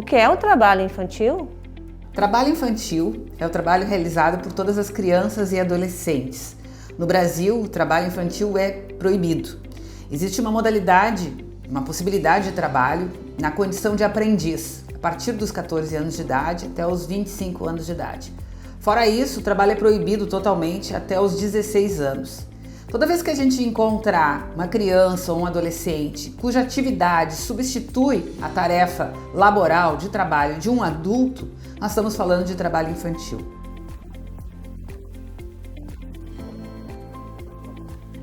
O que é o trabalho infantil? Trabalho infantil é o trabalho realizado por todas as crianças e adolescentes. No Brasil, o trabalho infantil é proibido. Existe uma modalidade, uma possibilidade de trabalho na condição de aprendiz, a partir dos 14 anos de idade até os 25 anos de idade. Fora isso, o trabalho é proibido totalmente até os 16 anos. Toda vez que a gente encontrar uma criança ou um adolescente cuja atividade substitui a tarefa laboral de trabalho de um adulto, nós estamos falando de trabalho infantil.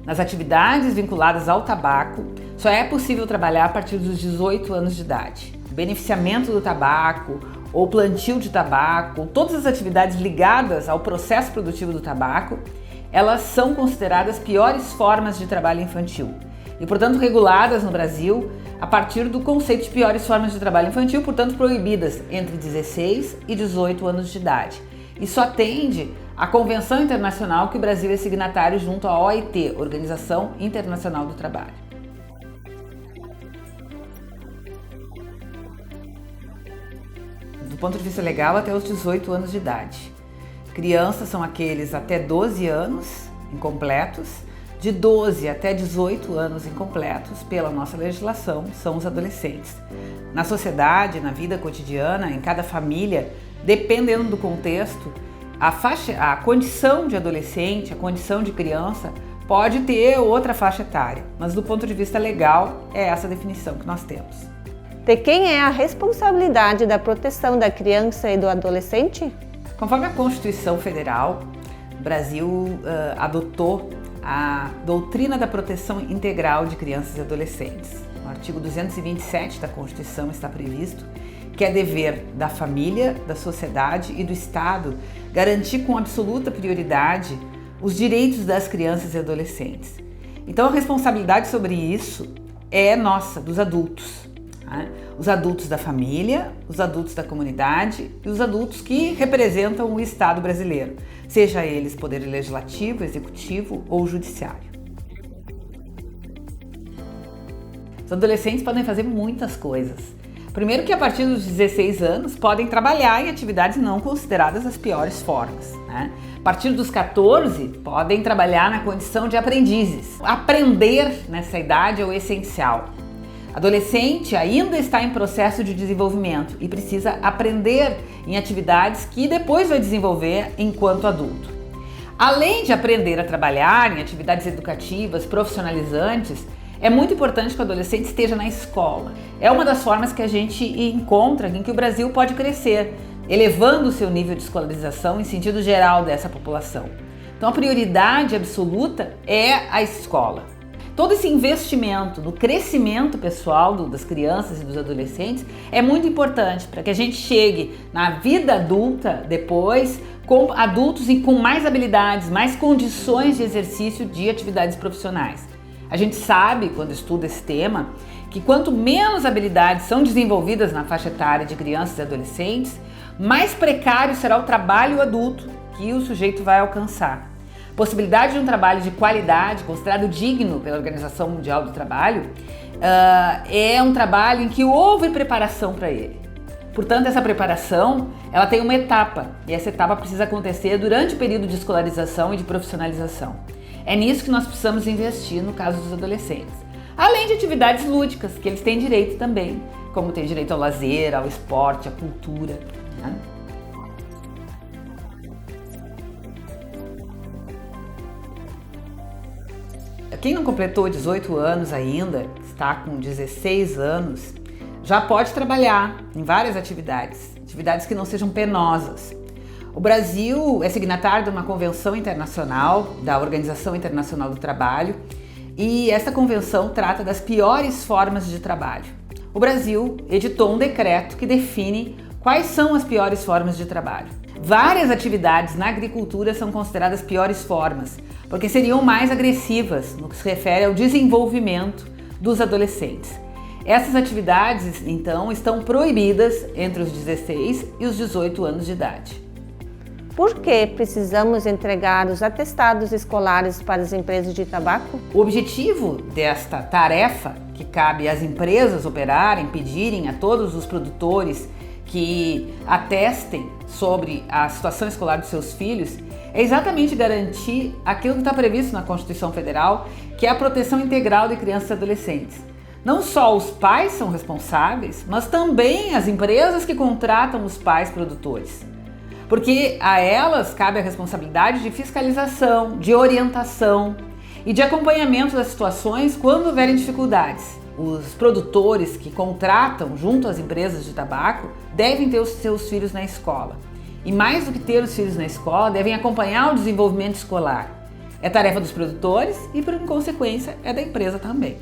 Nas atividades vinculadas ao tabaco, só é possível trabalhar a partir dos 18 anos de idade. O beneficiamento do tabaco, ou plantio de tabaco, todas as atividades ligadas ao processo produtivo do tabaco, elas são consideradas piores formas de trabalho infantil e, portanto, reguladas no Brasil a partir do conceito de piores formas de trabalho infantil, portanto, proibidas entre 16 e 18 anos de idade. Isso atende à Convenção Internacional que o Brasil é signatário junto à OIT, Organização Internacional do Trabalho. Do ponto de vista legal, até os 18 anos de idade. Crianças são aqueles até 12 anos incompletos, de 12 até 18 anos incompletos, pela nossa legislação, são os adolescentes. Na sociedade, na vida cotidiana, em cada família, dependendo do contexto, a condição de adolescente, a condição de criança, pode ter outra faixa etária, mas do ponto de vista legal, é essa a definição que nós temos. De quem é a responsabilidade da proteção da criança e do adolescente? Conforme a Constituição Federal, o Brasil adotou a doutrina da proteção integral de crianças e adolescentes. No artigo 227 da Constituição está previsto que é dever da família, da sociedade e do Estado garantir com absoluta prioridade os direitos das crianças e adolescentes. Então a responsabilidade sobre isso é nossa, dos adultos. Os adultos da família, os adultos da comunidade e os adultos que representam o Estado brasileiro, seja eles poder legislativo, executivo ou judiciário. Os adolescentes podem fazer muitas coisas. Primeiro que a partir dos 16 anos podem trabalhar em atividades não consideradas as piores formas. A partir dos 14 podem trabalhar na condição de aprendizes. Aprender nessa idade é o essencial. Adolescente ainda está em processo de desenvolvimento e precisa aprender em atividades que depois vai desenvolver enquanto adulto. Além de aprender a trabalhar em atividades educativas, profissionalizantes, é muito importante que o adolescente esteja na escola. É uma das formas que a gente encontra em que o Brasil pode crescer, elevando o seu nível de escolarização em sentido geral dessa população. Então a prioridade absoluta é a escola. Todo esse investimento no crescimento pessoal das crianças e dos adolescentes é muito importante para que a gente chegue na vida adulta depois com adultos e com mais habilidades, mais condições de exercício de atividades profissionais. A gente sabe, quando estuda esse tema, que quanto menos habilidades são desenvolvidas na faixa etária de crianças e adolescentes, mais precário será o trabalho adulto que o sujeito vai alcançar. A possibilidade de um trabalho de qualidade, considerado digno pela Organização Mundial do Trabalho, é um trabalho em que houve preparação para ele. Portanto, essa preparação ela tem uma etapa, e essa etapa precisa acontecer durante o período de escolarização e de profissionalização. É nisso que nós precisamos investir no caso dos adolescentes. Além de atividades lúdicas, que eles têm direito também, como tem direito ao lazer, ao esporte, à cultura. Quem não completou 18 anos ainda, está com 16 anos, já pode trabalhar em várias atividades que não sejam penosas. O Brasil é signatário de uma convenção internacional da Organização Internacional do Trabalho e essa convenção trata das piores formas de trabalho. O Brasil editou um decreto que define quais são as piores formas de trabalho. Várias atividades na agricultura são consideradas piores formas, porque seriam mais agressivas no que se refere ao desenvolvimento dos adolescentes. Essas atividades, então, estão proibidas entre os 16 e os 18 anos de idade. Por que precisamos entregar os atestados escolares para as empresas de tabaco? O objetivo desta tarefa, que cabe às empresas operarem, pedirem a todos os produtores que atestem sobre a situação escolar dos seus filhos é exatamente garantir aquilo que está previsto na Constituição Federal, que é a proteção integral de crianças e adolescentes. Não só os pais são responsáveis, mas também as empresas que contratam os pais produtores. Porque a elas cabe a responsabilidade de fiscalização, de orientação e de acompanhamento das situações quando houverem dificuldades. Os produtores que contratam junto às empresas de tabaco devem ter os seus filhos na escola. E mais do que ter os filhos na escola, devem acompanhar o desenvolvimento escolar. É tarefa dos produtores e, por consequência, é da empresa também.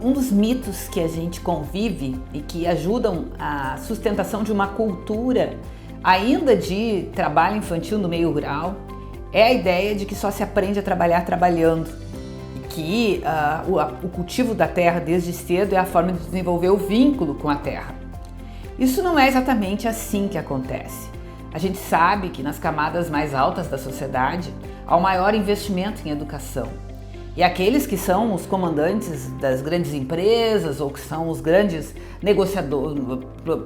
Um dos mitos que a gente convive e que ajudam a sustentação de uma cultura ainda de trabalho infantil no meio rural é a ideia de que só se aprende a trabalhar trabalhando, que o cultivo da terra desde cedo é a forma de desenvolver o vínculo com a terra. Isso não é exatamente assim que acontece. A gente sabe que nas camadas mais altas da sociedade há um maior investimento em educação. E aqueles que são os comandantes das grandes empresas ou que são os grandes negociadores,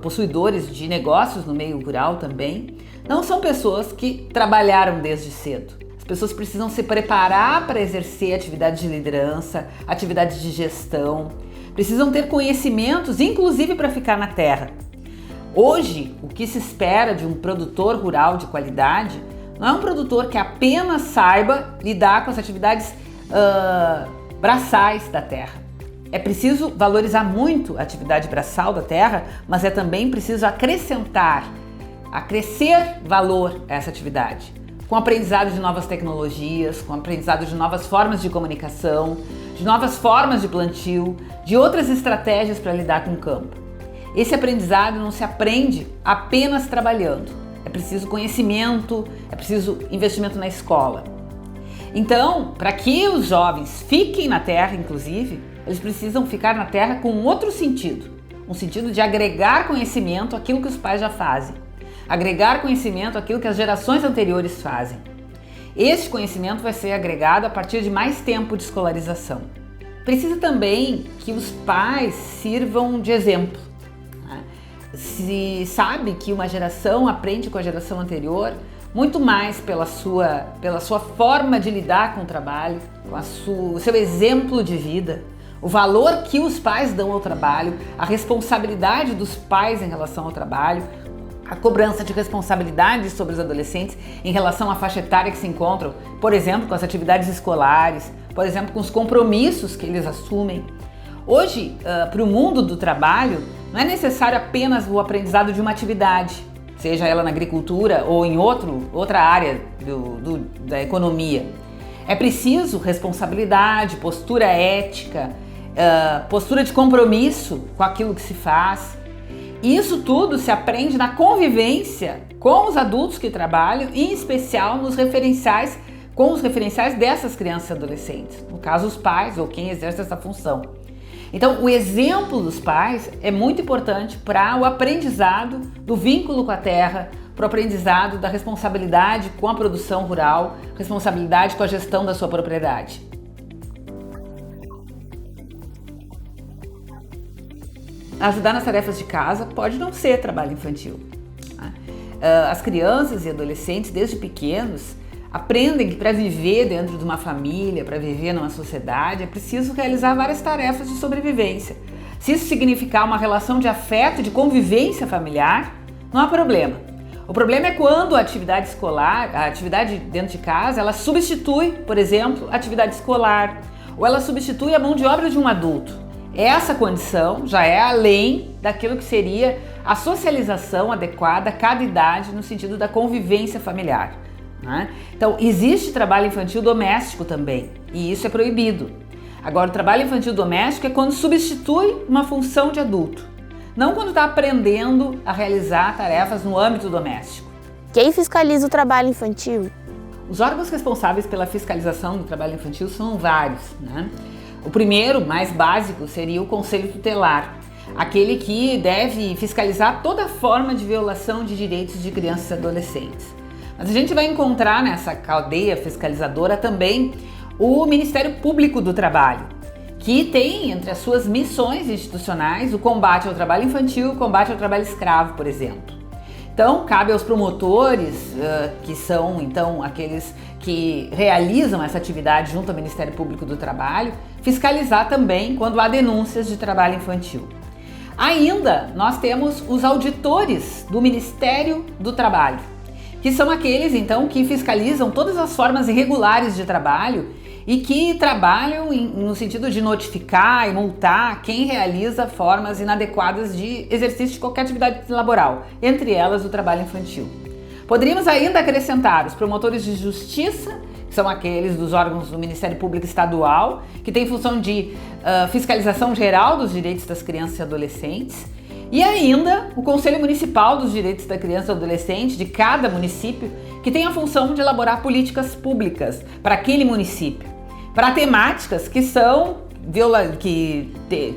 possuidores de negócios no meio rural também, não são pessoas que trabalharam desde cedo. As pessoas precisam se preparar para exercer atividades de liderança, atividades de gestão, precisam ter conhecimentos, inclusive para ficar na terra. Hoje, o que se espera de um produtor rural de qualidade não é um produtor que apenas saiba lidar com as atividades braçais da terra. É preciso valorizar muito a atividade braçal da terra, mas é também preciso acrescentar, acrescer valor a essa atividade, com aprendizado de novas tecnologias, com aprendizado de novas formas de comunicação, de novas formas de plantio, de outras estratégias para lidar com o campo. Esse aprendizado não se aprende apenas trabalhando. É preciso conhecimento, é preciso investimento na escola. Então, para que os jovens fiquem na terra, inclusive, eles precisam ficar na terra com outro sentido. Um sentido de agregar conhecimento àquilo que os pais já fazem. Agregar conhecimento àquilo que as gerações anteriores fazem. Este conhecimento vai ser agregado a partir de mais tempo de escolarização. Precisa também que os pais sirvam de exemplo. Se sabe que uma geração aprende com a geração anterior, muito mais pela sua forma de lidar com o trabalho, com o seu exemplo de vida, o valor que os pais dão ao trabalho, a responsabilidade dos pais em relação ao trabalho, a cobrança de responsabilidade sobre os adolescentes em relação à faixa etária que se encontram, por exemplo, com as atividades escolares, por exemplo, com os compromissos que eles assumem. Hoje, para o mundo do trabalho, não é necessário apenas o aprendizado de uma atividade, seja ela na agricultura ou em outra área da economia. É preciso responsabilidade, postura ética, postura de compromisso com aquilo que se faz. Isso tudo se aprende na convivência com os adultos que trabalham, em especial com os referenciais dessas crianças e adolescentes, no caso os pais ou quem exerce essa função. Então, o exemplo dos pais é muito importante para o aprendizado do vínculo com a terra, para o aprendizado da responsabilidade com a produção rural, responsabilidade com a gestão da sua propriedade. Ajudar nas tarefas de casa pode não ser trabalho infantil. As crianças e adolescentes, desde pequenos, aprendem que para viver dentro de uma família, para viver numa sociedade, é preciso realizar várias tarefas de sobrevivência. Se isso significar uma relação de afeto, de convivência familiar, não há problema. O problema é quando a atividade escolar, a atividade dentro de casa, ela substitui, por exemplo, a atividade escolar, ou ela substitui a mão de obra de um adulto. Essa condição já é além daquilo que seria a socialização adequada a cada idade no sentido da convivência familiar. Então, existe trabalho infantil doméstico também, e isso é proibido. Agora, o trabalho infantil doméstico é quando substitui uma função de adulto, não quando está aprendendo a realizar tarefas no âmbito doméstico. Quem fiscaliza o trabalho infantil? Os órgãos responsáveis pela fiscalização do trabalho infantil são vários, O primeiro, mais básico, seria o Conselho Tutelar, aquele que deve fiscalizar toda forma de violação de direitos de crianças e adolescentes. Mas a gente vai encontrar nessa cadeia fiscalizadora também o Ministério Público do Trabalho, que tem entre as suas missões institucionais o combate ao trabalho infantil e o combate ao trabalho escravo, por exemplo. Então, cabe aos promotores, que são então aqueles que realizam essa atividade junto ao Ministério Público do Trabalho, fiscalizar também quando há denúncias de trabalho infantil. Ainda nós temos os auditores do Ministério do Trabalho, que são aqueles então que fiscalizam todas as formas irregulares de trabalho e que trabalham no sentido de notificar e multar quem realiza formas inadequadas de exercício de qualquer atividade laboral, entre elas o trabalho infantil. Poderíamos ainda acrescentar os promotores de justiça, que são aqueles dos órgãos do Ministério Público Estadual, que têm função de fiscalização geral dos direitos das crianças e adolescentes, e ainda o Conselho Municipal dos Direitos da Criança e do Adolescente de cada município, que tem a função de elaborar políticas públicas para aquele município, para temáticas que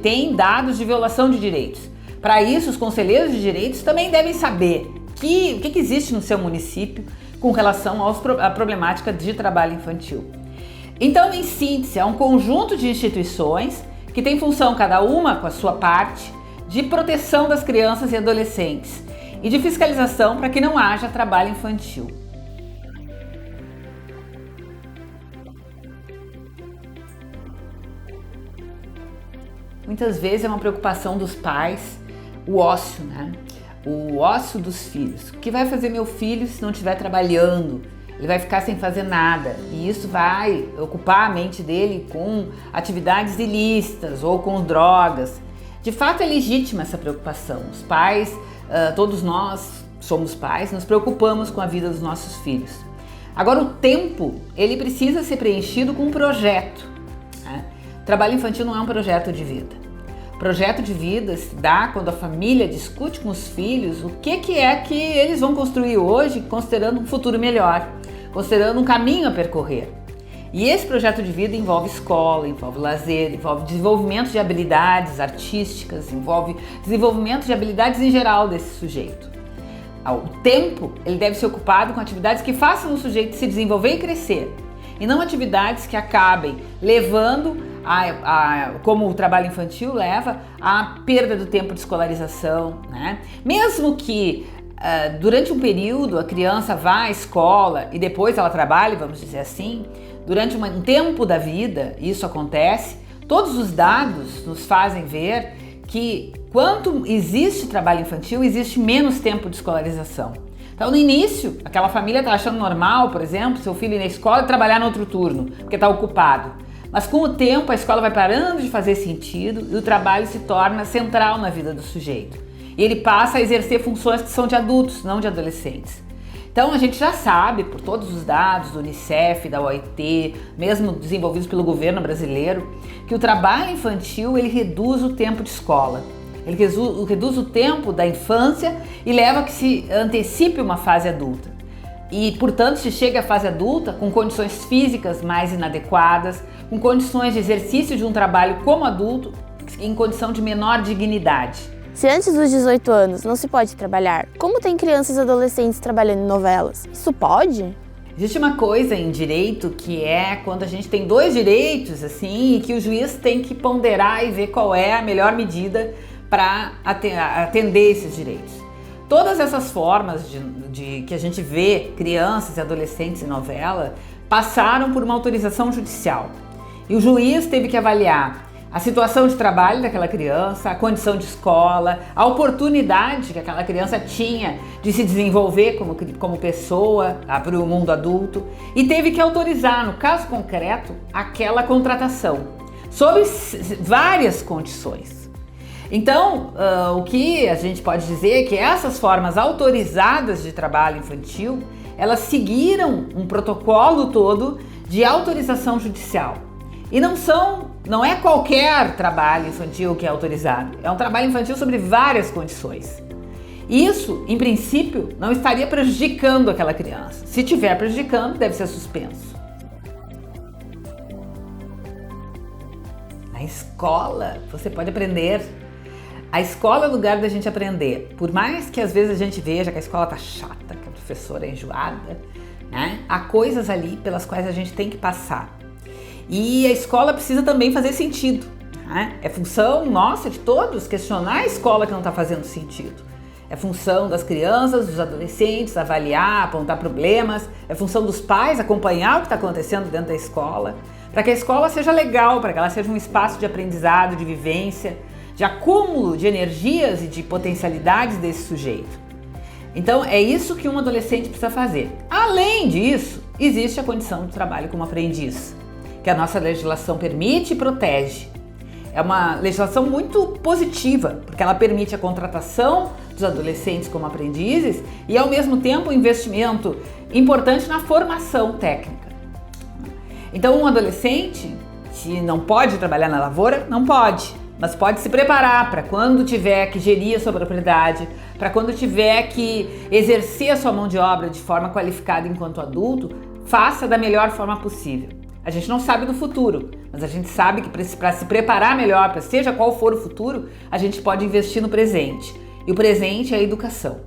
têm dados de violação de direitos. Para isso, os conselheiros de direitos também devem saber o que existe no seu município com relação à problemática de trabalho infantil. Então, em síntese, é um conjunto de instituições que tem função, cada uma com a sua parte, de proteção das crianças e adolescentes e de fiscalização para que não haja trabalho infantil. Muitas vezes é uma preocupação dos pais o ócio, né? O ócio dos filhos. O que vai fazer meu filho se não estiver trabalhando? Ele vai ficar sem fazer nada e isso vai ocupar a mente dele com atividades ilícitas ou com drogas. De fato é legítima essa preocupação. Os pais, todos nós somos pais, nos preocupamos com a vida dos nossos filhos. Agora o tempo, ele precisa ser preenchido com um projeto, né? Trabalho infantil não é um projeto de vida. Projeto de vida se dá quando a família discute com os filhos o que é que eles vão construir hoje, considerando um futuro melhor, considerando um caminho a percorrer. E esse projeto de vida envolve escola, envolve lazer, envolve desenvolvimento de habilidades artísticas, envolve desenvolvimento de habilidades em geral desse sujeito. O tempo, ele deve ser ocupado com atividades que façam o sujeito se desenvolver e crescer, e não atividades que acabem levando como o trabalho infantil leva à perda do tempo de escolarização, né? Mesmo que durante um período a criança vá à escola e depois ela trabalhe, vamos dizer assim, durante um tempo da vida isso acontece, todos os dados nos fazem ver que quanto existe trabalho infantil, existe menos tempo de escolarização. Então no início, aquela família está achando normal, por exemplo, seu filho ir na escola e trabalhar no outro turno, porque está ocupado. Mas com o tempo a escola vai parando de fazer sentido e o trabalho se torna central na vida do sujeito. E ele passa a exercer funções que são de adultos, não de adolescentes. Então a gente já sabe, por todos os dados do Unicef, da OIT, mesmo desenvolvidos pelo governo brasileiro, que o trabalho infantil ele reduz o tempo de escola. Ele reduz o tempo da infância e leva a que se antecipe uma fase adulta. E, portanto, se chega à fase adulta com condições físicas mais inadequadas, com condições de exercício de um trabalho como adulto, em condição de menor dignidade. Se antes dos 18 anos não se pode trabalhar, como tem crianças e adolescentes trabalhando em novelas? Isso pode? Existe uma coisa em direito que é quando a gente tem dois direitos, assim, e que o juiz tem que ponderar e ver qual é a melhor medida para atender esses direitos. Todas essas formas de que a gente vê crianças e adolescentes em novela passaram por uma autorização judicial. E o juiz teve que avaliar a situação de trabalho daquela criança, a condição de escola, a oportunidade que aquela criança tinha de se desenvolver como pessoa para o mundo adulto e teve que autorizar, no caso concreto, aquela contratação, sob várias condições. Então, o que a gente pode dizer é que essas formas autorizadas de trabalho infantil, elas seguiram um protocolo todo de autorização judicial. E não é qualquer trabalho infantil que é autorizado, é um trabalho infantil sobre várias condições. Isso, em princípio, não estaria prejudicando aquela criança. Se estiver prejudicando, deve ser suspenso. Na escola, você pode aprender. A escola é o lugar da gente aprender. Por mais que às vezes a gente veja que a escola tá chata, que a professora é enjoada, né? Há coisas ali pelas quais a gente tem que passar. E a escola precisa também fazer sentido. né? É função nossa, de todos, questionar a escola que não está fazendo sentido. É função das crianças, dos adolescentes, avaliar, apontar problemas. É função dos pais acompanhar o que está acontecendo dentro da escola, para que a escola seja legal, para que ela seja um espaço de aprendizado, de vivência, de acúmulo de energias e de potencialidades desse sujeito. Então é isso que um adolescente precisa fazer. Além disso, existe a condição do trabalho como aprendiz, que a nossa legislação permite e protege. É uma legislação muito positiva, porque ela permite a contratação dos adolescentes como aprendizes e, ao mesmo tempo, um investimento importante na formação técnica. Então, um adolescente que não pode trabalhar na lavoura, não pode, mas pode se preparar para quando tiver que gerir a sua propriedade, para quando tiver que exercer a sua mão de obra de forma qualificada enquanto adulto, faça da melhor forma possível. A gente não sabe do futuro, mas a gente sabe que para se preparar melhor, para seja qual for o futuro, a gente pode investir no presente. E o presente é a educação.